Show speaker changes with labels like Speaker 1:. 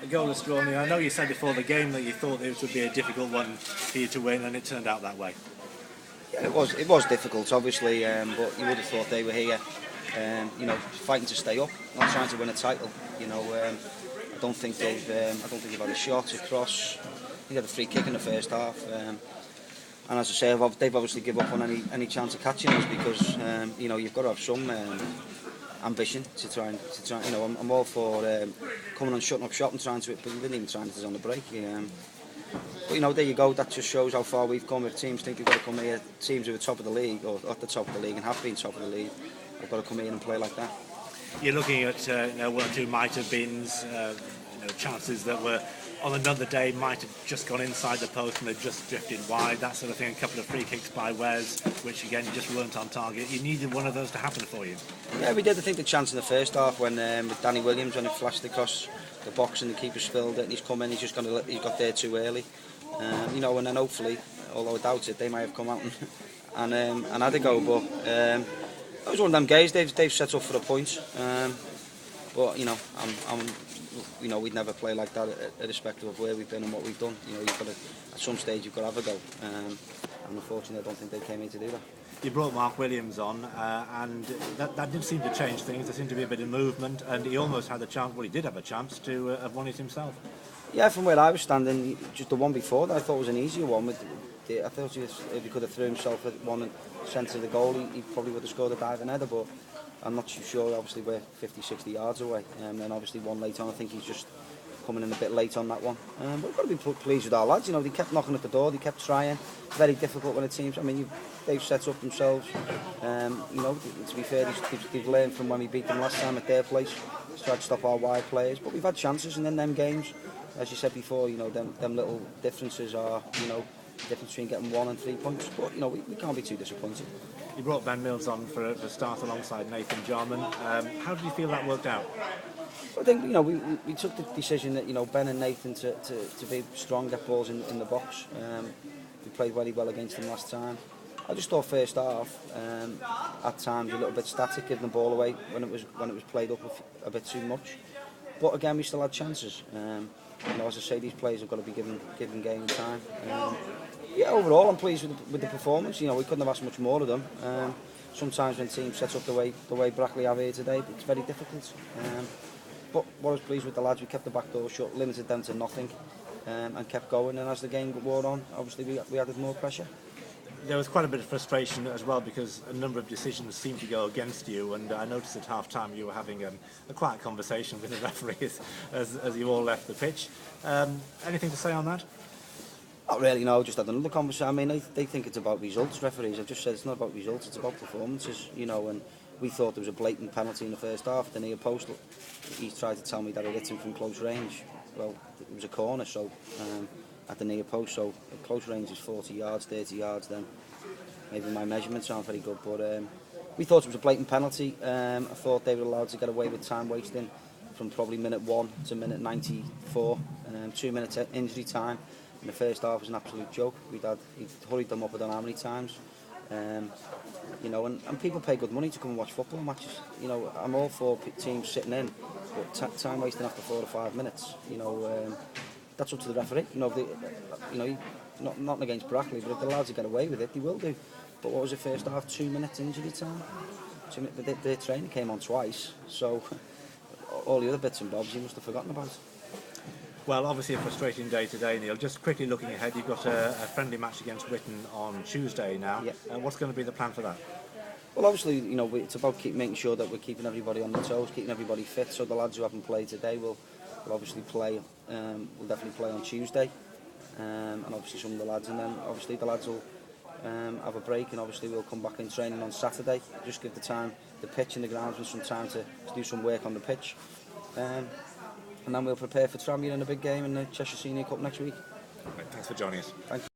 Speaker 1: a goalless draw. I know you said before the game that you thought this would be a difficult one for you to win, and it turned out that way.
Speaker 2: Yeah, it was difficult, obviously, but you would have thought they were here, fighting to stay up, not trying to win a title. I don't think they've had a shot across. They had a free kick in the first half, and as I say, they've obviously given up on any chance of catching us because you've got to have some ambition to try. I'm all for coming and shutting up shop and trying to, but we didn't even try it on the break. But there you go. That just shows how far we've come. If teams think we've got to come here, teams who are top of the league or at the top of the league and have been top of the league, have got to come here and play like that.
Speaker 1: You're looking at one or two might have beens, chances that were on another day might have just gone inside the post and they've just drifted wide, that sort of thing. A couple of free kicks by Wes, which again just weren't on target. You needed one of those to happen for you. Yeah,
Speaker 2: we did. I think the chance in the first half when with Danny Williams when he flashed across the box and the keeper spilled it and he's come in, he got there too early. And then hopefully, although I doubt it, they might have come out and had a go. But that was one of them games. They've set up for a point. But we'd never play like that, irrespective of where we've been and what we've done. You've got to, at some stage you've got to have a go. And unfortunately, I don't think they came here to do that.
Speaker 1: You brought Mark Williams on, and that did seem to change things. There seemed to be a bit of movement, and he almost had a chance. Well, he did have a chance to have won it himself.
Speaker 2: Yeah, from where I was standing, just the one before that I thought was an easier one. I thought if he could have threw himself at one centre of the goal, he probably would have scored a diving header, but I'm not too sure. Obviously, we're 50-60 yards away, and then obviously one late on. I think he's just coming in a bit late on that one. But we've got to be pleased with our lads. They kept knocking at the door, they kept trying. Very difficult when it seems. They've set up themselves. To be fair, they've learned from when we beat them last time at their place. Tried to stop our wide players, but we've had chances, and in them games, as you said before, them little differences are, the difference between getting 1 and 3 points. But we can't be too disappointed.
Speaker 1: You brought Ben Mills on for a start alongside Nathan Jarman. How did you feel that worked out?
Speaker 2: I think we took the decision that Ben and Nathan to be strong, get balls in the box. We played very well against them last time. I just thought first half at times a little bit static, giving the ball away when it was played up a bit too much. But again, we still had chances. As I say, these players have got to be given game time. Overall, I'm pleased with the performance. We couldn't have asked much more of them. Sometimes when teams set up the way Brackley have here today, it's very difficult. But what I was pleased with the lads, we kept the back door shut, limited them to nothing, and kept going. And as the game wore on, obviously we added more pressure.
Speaker 1: There was quite a bit of frustration as well because a number of decisions seemed to go against you, and I noticed at half-time you were having a quiet conversation with the referees as you all left the pitch. Anything to say on that?
Speaker 2: Not really, no, just had another conversation. They think it's about results, referees. I've just said it's not about results, it's about performances, and we thought there was a blatant penalty in the first half at the near post. He tried to tell me that I hit him from close range. Well, it was a corner, so at the near post, so close range is 40 yards, 30 yards, then maybe my measurements aren't very good, but we thought it was a blatant penalty. I thought they were allowed to get away with time wasting from probably minute 1 to minute 94, 2 minutes injury time. In the first half was an absolute joke. He'd hurried them up I don't know how many times. And people pay good money to come and watch football matches. I'm all for teams sitting in, but time wasting after 4 or 5 minutes, that's up to the referee. Not against Brackley, but if they're allowed to get away with it, they will do. But what was the first half? 2 minutes injury time. Their trainer came on twice, so all the other bits and bobs he must have forgotten about.
Speaker 1: Well, obviously a frustrating day today, Neil. Just quickly looking ahead, you've got a friendly match against Witten on Tuesday now.
Speaker 2: Yeah.
Speaker 1: What's going to be the plan for that?
Speaker 2: Well, obviously, it's about making sure that we're keeping everybody on their toes, keeping everybody fit. So the lads who haven't played today will obviously play. Will definitely play on Tuesday, and obviously some of the lads, and then obviously the lads will have a break, and obviously we'll come back in training on Saturday. Just give the pitch and the grounds with some time to do some work on the pitch. And then we'll prepare for Tranmere in a big game in the Cheshire Senior Cup next week.
Speaker 1: Right, thanks for joining us.
Speaker 2: Thank you.